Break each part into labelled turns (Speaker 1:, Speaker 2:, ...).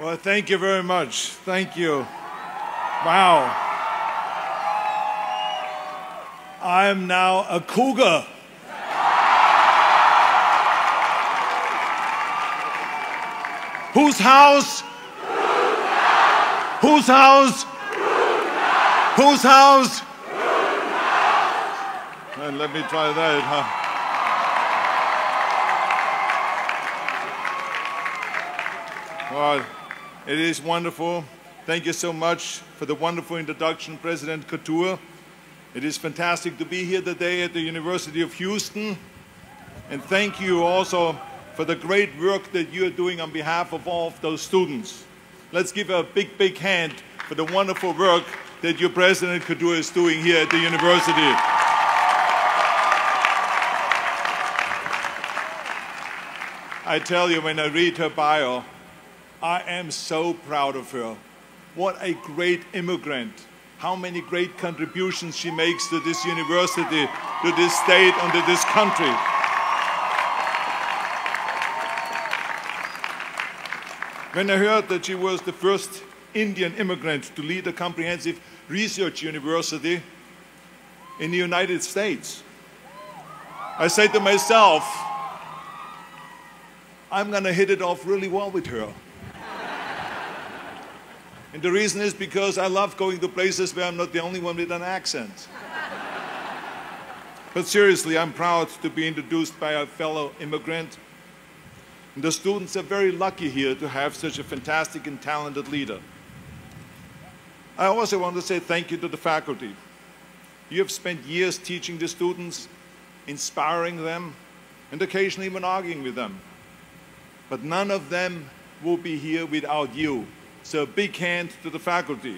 Speaker 1: Well, thank you very much. Thank you. Wow. I'm now a cougar. Whose house? Whose house? Whose house? And let me try that, huh? Well, it is wonderful. Thank you so much for the wonderful introduction, President Couture. It is fantastic to be here today at the University of Houston. And thank you also for the great work that you are doing on behalf of all of those students. Let's give a big, big hand for the wonderful work that your President Couture is doing here at the university. I tell you, when I read her bio, I am so proud of her. What a great immigrant. How many great contributions she makes to this university, to this state, and to this country. When I heard that she was the first Indian immigrant to lead a comprehensive research university in the United States, I said to myself, I'm going to hit it off really well with her. And the reason is because I love going to places where I'm not the only one with an accent. But seriously, I'm proud to be introduced by a fellow immigrant. And the students are very lucky here to have such a fantastic and talented leader. I also want to say thank you to the faculty. You have spent years teaching the students, inspiring them, and occasionally even arguing with them. But none of them will be here without you. So a big hand to the faculty.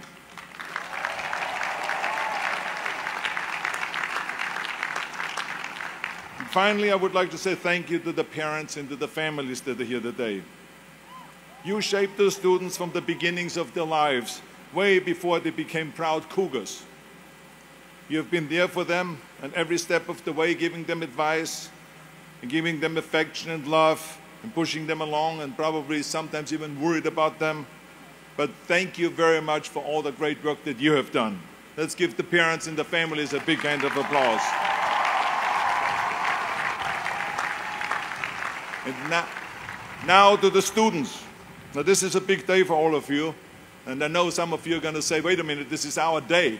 Speaker 1: And finally, I would like to say thank you to the parents and to the families that are here today. You shaped the students from the beginnings of their lives, way before they became proud cougars. You have been there for them and every step of the way, giving them advice and giving them affection and love and pushing them along, and probably sometimes even worried about them. But thank you very much for all the great work that you have done. Let's give the parents and the families a big hand of applause. And now to the students. Now this is a big day for all of you. And I know some of you are going to say, wait a minute, this is our day.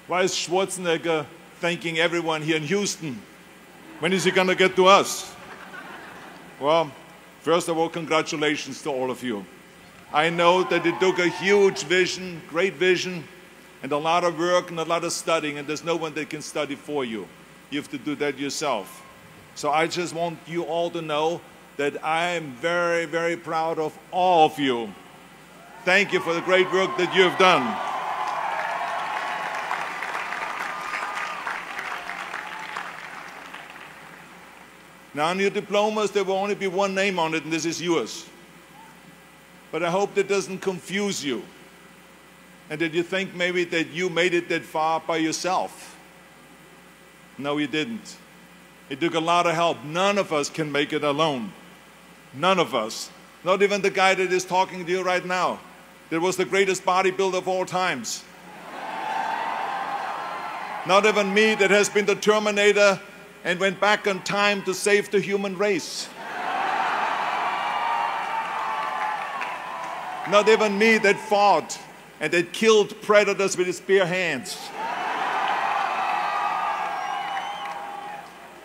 Speaker 1: Why is Schwarzenegger thanking everyone here in Houston? When is he going to get to us? Well, first of all, congratulations to all of you. I know that it took a huge vision, great vision, and a lot of work and a lot of studying, and there's no one that can study for you. You have to do that yourself. So I just want you all to know that I am very, very proud of all of you. Thank you for the great work that you have done. Now on your diplomas, there will only be one name on it, and this is yours. But I hope that doesn't confuse you, and that you think maybe that you made it that far by yourself. No, you didn't. It took a lot of help. None of us can make it alone. None of us. Not even the guy that is talking to you right now. That was the greatest bodybuilder of all times. Not even me, that has been the Terminator and went back in time to save the human race. Not even me, that fought and that killed predators with his bare hands.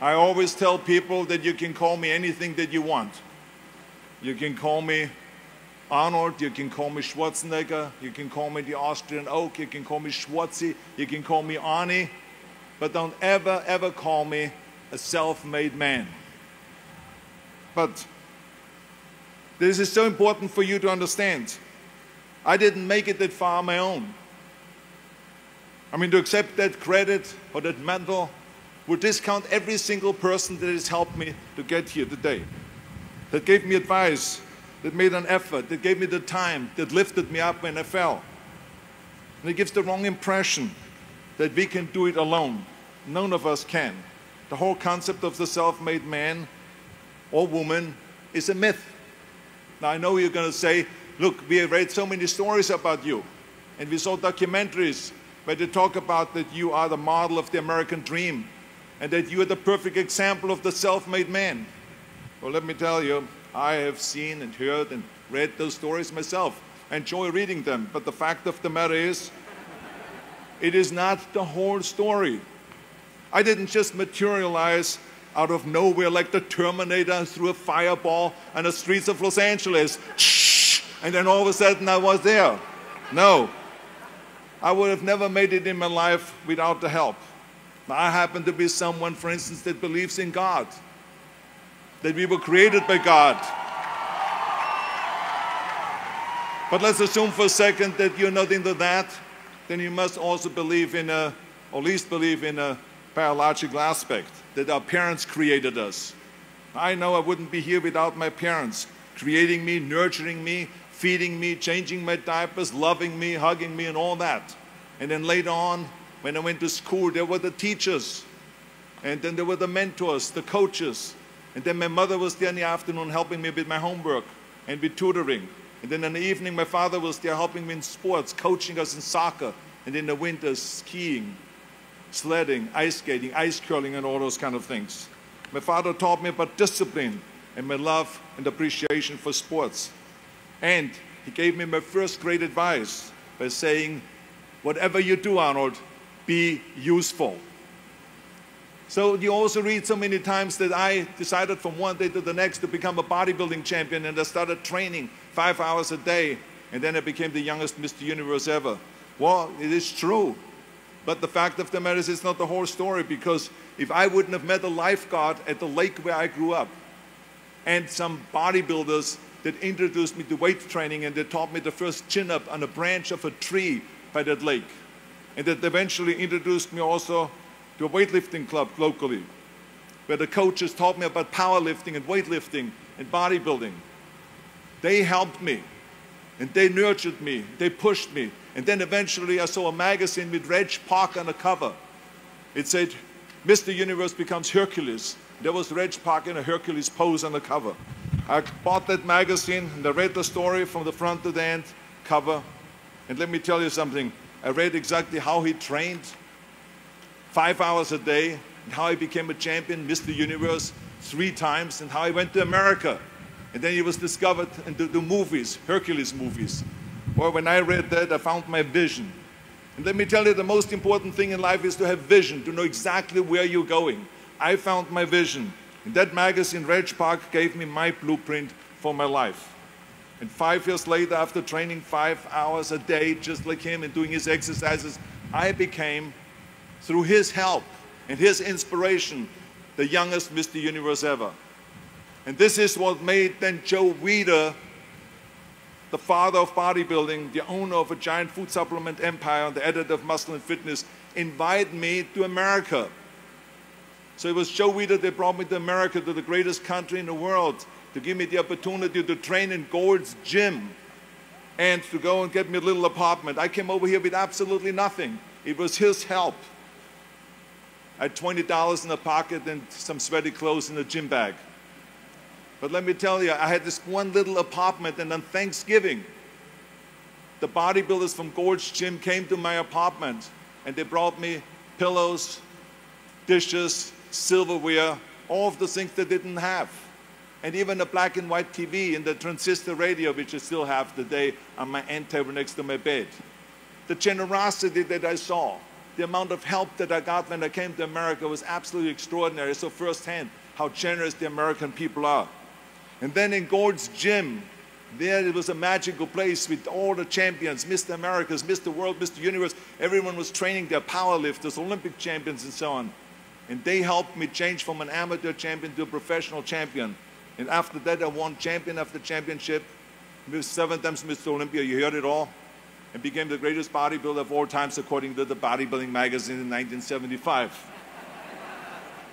Speaker 1: I always tell people that you can call me anything that you want. You can call me Arnold, you can call me Schwarzenegger, you can call me the Austrian Oak, you can call me Schwarzi, you can call me Arnie, but don't ever, ever call me a self-made man. But this is so important for you to understand. I didn't make it that far on my own. I mean, to accept that credit or that medal would discount every single person that has helped me to get here today, that gave me advice, that made an effort, that gave me the time, that lifted me up when I fell. And it gives the wrong impression that we can do it alone. None of us can. The whole concept of the self-made man or woman is a myth. Now I know you're going to say, look, we have read so many stories about you, and we saw documentaries where they talk about that you are the model of the American dream, and that you are the perfect example of the self-made man. Well, let me tell you, I have seen and heard and read those stories myself. I enjoy reading them, but the fact of the matter is, it is not the whole story. I didn't just materialize out of nowhere like the Terminator through a fireball on the streets of Los Angeles, and then all of a sudden I was there. No, I would have never made it in my life without the help. I happen to be someone, for instance, that believes in God, that we were created by God. But let's assume for a second that you're not into that, then you must also believe in or at least believe in a biological aspect, that our parents created us. I know I wouldn't be here without my parents, creating me, nurturing me, feeding me, changing my diapers, loving me, hugging me, and all that. And then later on, when I went to school, there were the teachers, and then there were the mentors, the coaches, and then my mother was there in the afternoon helping me with my homework and with tutoring. And then in the evening, my father was there helping me in sports, coaching us in soccer, and in the winter, skiing, sledding, ice skating, ice curling, and all those kind of things. My father taught me about discipline and my love and appreciation for sports. And he gave me my first great advice by saying, whatever you do, Arnold, be useful. So you also read so many times that I decided from one day to the next to become a bodybuilding champion, and I started training 5 hours a day, and then I became the youngest Mr. Universe ever. Well, it is true, but the fact of the matter is it's not the whole story, because if I wouldn't have met a lifeguard at the lake where I grew up, and some bodybuilders that introduced me to weight training, and they taught me the first chin-up on a branch of a tree by that lake, and that eventually introduced me also to a weightlifting club locally, where the coaches taught me about powerlifting and weightlifting and bodybuilding. They helped me, and they nurtured me, they pushed me, and then eventually I saw a magazine with Reg Park on the cover. It said, Mr. Universe becomes Hercules. There was Reg Park in a Hercules pose on the cover. I bought that magazine, and I read the story from the front to the end cover, and let me tell you something. I read exactly how he trained 5 hours a day, and how he became a champion, Mr. Universe, 3 times, and how he went to America. And then he was discovered in the movies, Hercules movies. Well, when I read that, I found my vision. And let me tell you, the most important thing in life is to have vision, to know exactly where you're going. I found my vision. In that magazine, Reg Park gave me my blueprint for my life. And 5 years later, after training 5 hours a day, just like him, and doing his exercises, I became, through his help and his inspiration, the youngest Mr. Universe ever. And this is what made then Joe Weider, the father of bodybuilding, the owner of a giant food supplement empire, and the editor of Muscle and Fitness, invite me to America. So it was Joe Weider that brought me to America, to the greatest country in the world, to give me the opportunity to train in Gold's Gym and to go and get me a little apartment. I came over here with absolutely nothing. It was his help. I had $20 in the pocket and some sweaty clothes in a gym bag. But let me tell you, I had this one little apartment, and on Thanksgiving, the bodybuilders from Gold's Gym came to my apartment, and they brought me pillows, dishes, silverware, all of the things they didn't have. And even a black and white TV and the transistor radio, which I still have today on my end table next to my bed. The generosity that I saw, the amount of help that I got when I came to America was absolutely extraordinary. I saw firsthand how generous the American people are. And then in Gold's Gym, there it was a magical place with all the champions, Mr. Americas, Mr. World, Mr. Universe. Everyone was training their powerlifters, Olympic champions, and so on. And they helped me change from an amateur champion to a professional champion. And after that, I won champion after championship. 7 times Mr. Olympia, you heard it all. And became the greatest bodybuilder of all times, according to the Bodybuilding magazine in 1975.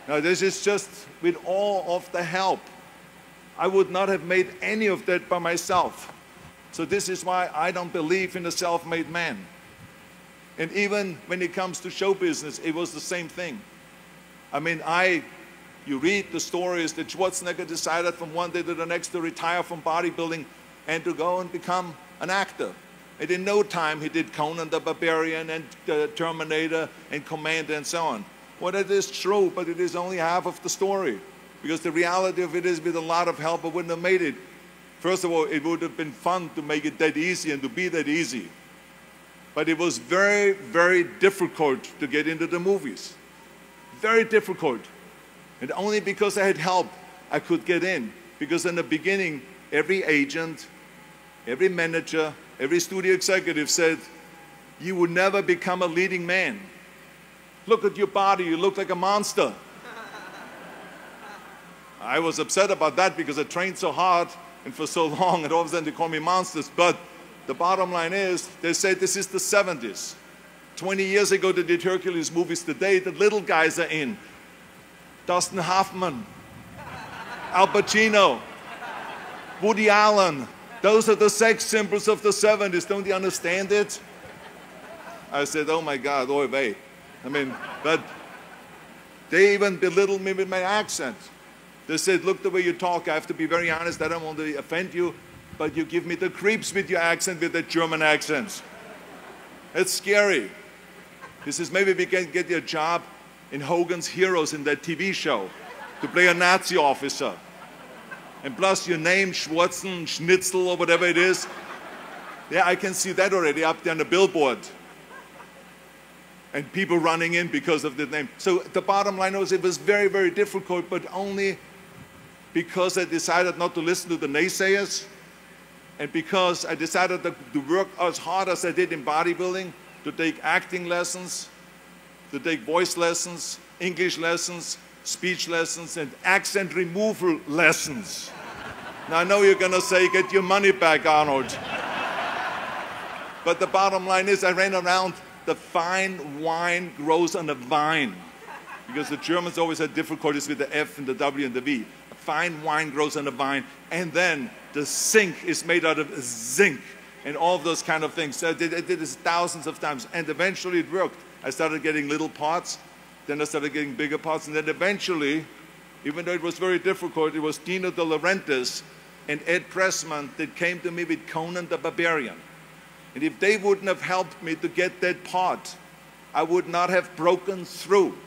Speaker 1: Now, this is just with all of the help. I would not have made any of that by myself. So this is why I don't believe in a self-made man. And even when it comes to show business, it was the same thing. I mean, you read the stories that Schwarzenegger decided from one day to the next to retire from bodybuilding and to go and become an actor. And in no time, he did Conan the Barbarian and Terminator and Commander and so on. Well, that is true, but it is only half of the story. Because the reality of it is, with a lot of help, I wouldn't have made it. First of all, it would have been fun to make it that easy and to be that easy. But it was very, very difficult to get into the movies. Very difficult. And only because I had help, I could get in. Because in the beginning, every agent, every manager, every studio executive said, you would never become a leading man. Look at your body, you look like a monster. I was upset about that because I trained so hard and for so long, and all of a sudden they call me monsters. But the bottom line is, they say this is the 70s. 20 years ago they did Hercules movies. Today the little guys are in. Dustin Hoffman, Al Pacino, Woody Allen. Those are the sex symbols of the 70s. Don't you understand it? I said, oh my God, oy vey. I mean, but they even belittled me with my accent. They said, look the way you talk, I have to be very honest, I don't want to offend you, but you give me the creeps with your accent, with that German accent. It's scary. This is maybe we can get you a job in Hogan's Heroes in that TV show, to play a Nazi officer. And plus your name, Schwarzen, Schnitzel, or whatever it is. Yeah, I can see that already up there on the billboard. And people running in because of the name. So the bottom line was, it was very, very difficult, but only because I decided not to listen to the naysayers, and because I decided to work as hard as I did in bodybuilding, to take acting lessons, to take voice lessons, English lessons, speech lessons, and accent removal lessons. Now I know you're gonna say, get your money back, Arnold. But the bottom line is, I ran around, the fine wine grows on a vine. Because the Germans always had difficulties with the F and the W and the V. A fine wine grows on a vine, and then the zinc is made out of zinc, and all of those kind of things. So I did this thousands of times, and eventually it worked. I started getting little parts, then I started getting bigger parts, and then eventually, even though it was very difficult, it was Dino De Laurentiis and Ed Pressman that came to me with Conan the Barbarian. And if they wouldn't have helped me to get that part, I would not have broken through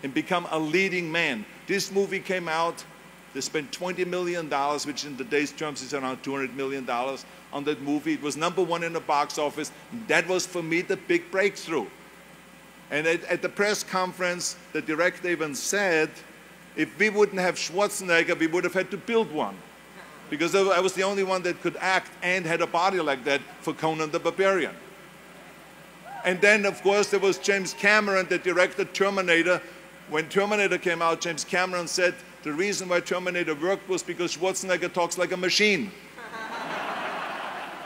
Speaker 1: and become a leading man. This movie came out, they spent $20 million, which in today's terms is around $200 million on that movie. It was #1 in the box office. That was for me the big breakthrough. And at the press conference, the director even said, if we wouldn't have Schwarzenegger, we would have had to build one. Because I was the only one that could act and had a body like that for Conan the Barbarian. And then, of course, there was James Cameron that directed Terminator. When Terminator came out, James Cameron said the reason why Terminator worked was because Schwarzenegger talks like a machine.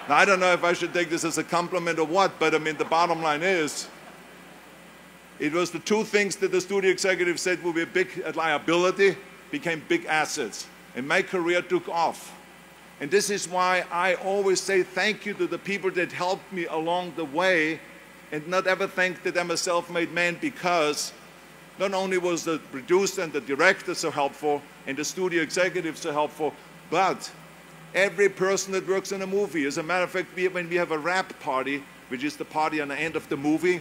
Speaker 1: Now, I don't know if I should take this as a compliment or what, but I mean, the bottom line is, it was the two things that the studio executive said would be a big liability, became big assets. And my career took off. And this is why I always say thank you to the people that helped me along the way, and not ever think that I'm a self-made man, because not only was the producer and the director so helpful, and the studio executive so helpful, but every person that works in a movie. As a matter of fact, when we have a wrap party, which is the party on the end of the movie,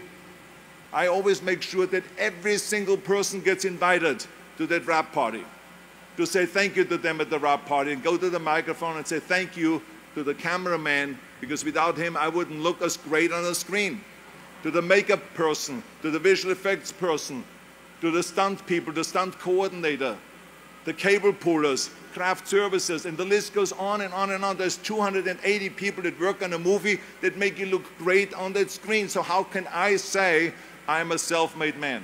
Speaker 1: I always make sure that every single person gets invited to that wrap party, to say thank you to them at the wrap party, and go to the microphone and say thank you to the cameraman, because without him I wouldn't look as great on the screen. To the makeup person, to the visual effects person, to the stunt people, the stunt coordinator, the cable pullers, craft services, and the list goes on and on and on. There's 280 people that work on a movie that make you look great on that screen. So how can I say I'm a self-made man?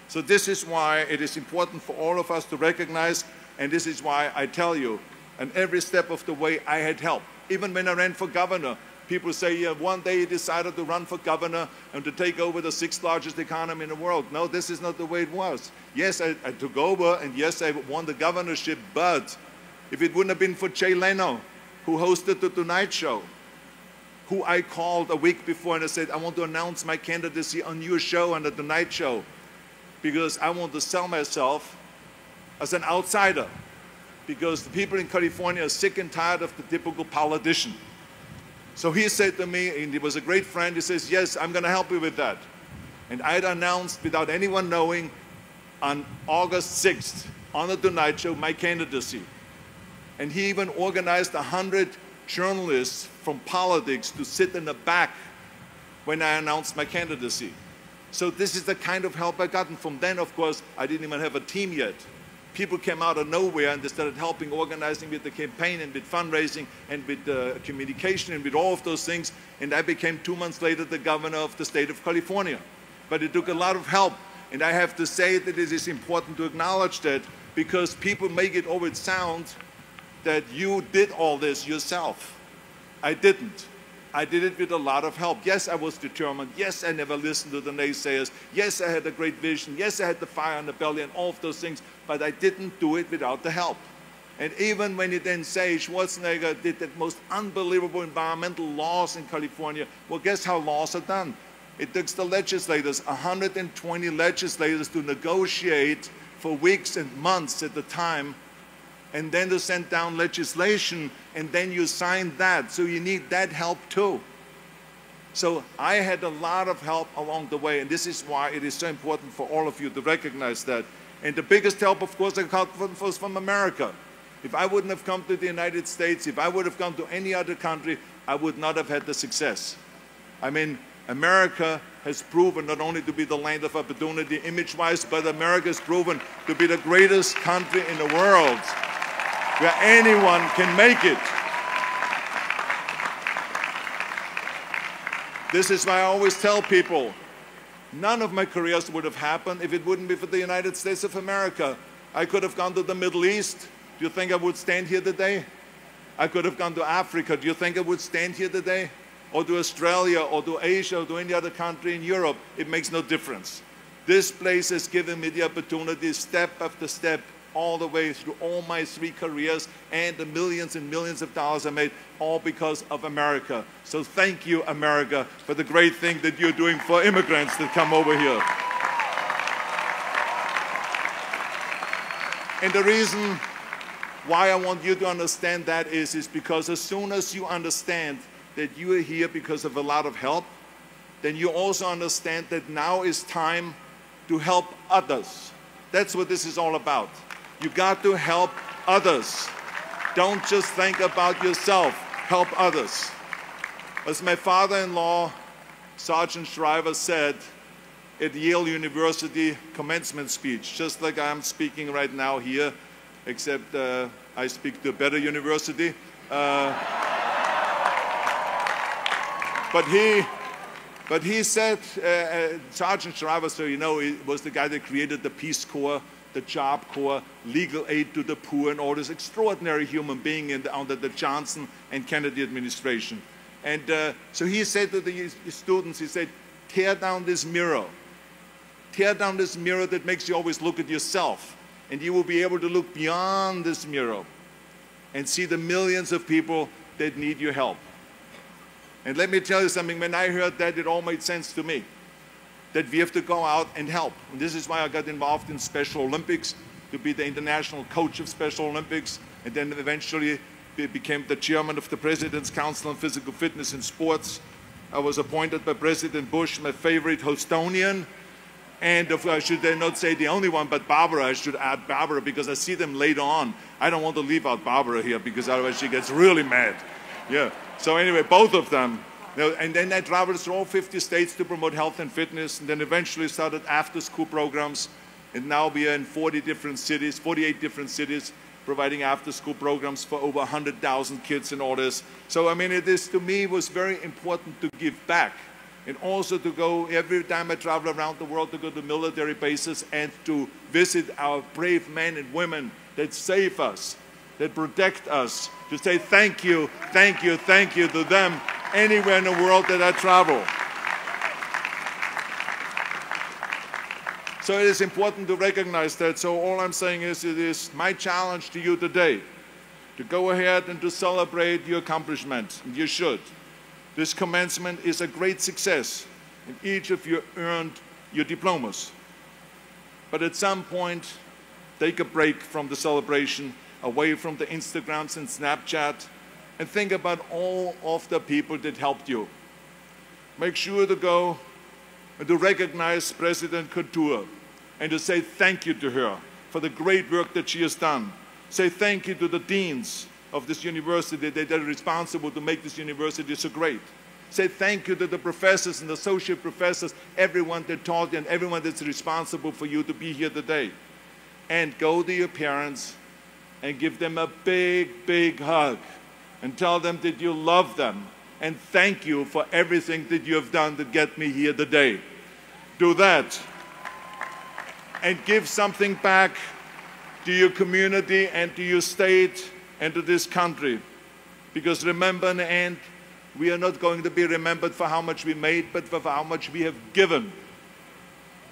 Speaker 1: So this is why it is important for all of us to recognize, and this is why I tell you, and every step of the way I had help. Even when I ran for governor, people say, yeah, one day you decided to run for governor and to take over the 6th largest economy in the world. No, this is not the way it was. Yes, I took over, and yes, I won the governorship, but if it wouldn't have been for Jay Leno, who hosted the Tonight Show, who I called a week before and I said, I want to announce my candidacy on your show, on the Tonight Show, because I want to sell myself as an outsider. because the people in California are sick and tired of the typical politician. So he said to me, and he was a great friend, he says, yes, I'm going to help you with that. And I had announced, without anyone knowing, on August 6th, on the Tonight Show, my candidacy. And he even organized 100 journalists from politics to sit in the back when I announced my candidacy. So this is the kind of help I got. And from then, of course, I didn't even have a team yet. People came out of nowhere and they started helping, organizing with the campaign and with fundraising and with communication and with all of those things. And I became 2 months later the governor of the state of California. But it took a lot of help. And I have to say that it is important to acknowledge that, because people make it always sound that you did all this yourself. I didn't. I did it with a lot of help. Yes, I was determined. Yes, I never listened to the naysayers. Yes, I had a great vision. Yes, I had the fire in the belly and all of those things, but I didn't do it without the help. And even when you then say Schwarzenegger did the most unbelievable environmental laws in California, well, guess how laws are done? It took the legislators, 120 legislators, to negotiate for weeks and months at the time, and then to send down legislation, and then you sign that. So you need that help too. So I had a lot of help along the way, and this is why it is so important for all of you to recognize that. And the biggest help, of course, I got was from America. If I wouldn't have come to the United States, if I would have come to any other country, I would not have had the success. I mean, America has proven not only to be the land of opportunity image-wise, but America has proven to be the greatest country in the world where anyone can make it. This is why I always tell people, none of my careers would have happened if it wouldn't be for the United States of America. I could have gone to the Middle East. Do you think I would stand here today? I could have gone to Africa. Do you think I would stand here today? Or to Australia, or to Asia, or to any other country in Europe? It makes no difference. This place has given me the opportunity, step after step, all the way through all my 3 careers and the millions and millions of dollars I made, all because of America. So thank you, America, for the great thing that you're doing for immigrants that come over here. And the reason why I want you to understand that is because as soon as you understand that you are here because of a lot of help, then you also understand that now is time to help others. That's what this is all about. You got to help others. Don't just think about yourself. Help others. As my father-in-law, Sergeant Shriver, said at Yale University commencement speech, just like I'm speaking right now here, except I speak to a better university. But he said, Sergeant Shriver, so you know, he was the guy that created the Peace Corps, the Job Corps, legal aid to the poor, and all this extraordinary human being under the Johnson and Kennedy administration. And so he said to the students, he said, tear down this mirror. Tear down this mirror that makes you always look at yourself. And you will be able to look beyond this mirror and see the millions of people that need your help. And let me tell you something, when I heard that, it all made sense to me, that we have to go out and help. And this is why I got involved in Special Olympics, to be the international coach of Special Olympics, and then eventually became the chairman of the President's Council on Physical Fitness in Sports. I was appointed by President Bush, my favorite Hostonian, and I should then not say the only one, but Barbara. I should add Barbara because I see them later on. I don't want to leave out Barbara here because otherwise she gets really mad. Yeah. So anyway, both of them. And then I traveled through all 50 states to promote health and fitness, and then eventually started after-school programs. And now we are in 48 different cities, providing after-school programs for over 100,000 kids and all this. So I mean, it is, to me, was very important to give back. And also to go, every time I travel around the world, to go to military bases and to visit our brave men and women that save us, that protect us, to say thank you, thank you, thank you to them anywhere in the world that I travel. So it is important to recognize that. So all I'm saying is, it is my challenge to you today to go ahead and to celebrate your accomplishments. And you should. This commencement is a great success, and each of you earned your diplomas. But at some point, take a break from the celebration away from the Instagrams and Snapchat, and think about all of the people that helped you. Make sure to go and to recognize President Couture and to say thank you to her for the great work that she has done. Say thank you to the deans of this university that are responsible to make this university so great. Say thank you to the professors and associate professors, everyone that taught you and everyone that's responsible for you to be here today. And go to your parents and give them a big, big hug and tell them that you love them and thank you for everything that you have done to get me here today. Do that and give something back to your community and to your state and to this country. Because remember, in the end, we are not going to be remembered for how much we made, but for how much we have given.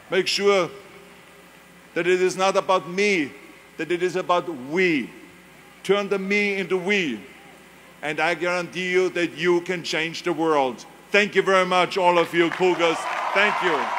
Speaker 1: Make sure that it is not about me, that it is about we. Turn the me into we. And I guarantee you that you can change the world. Thank you very much, all of you Cougars. Thank you.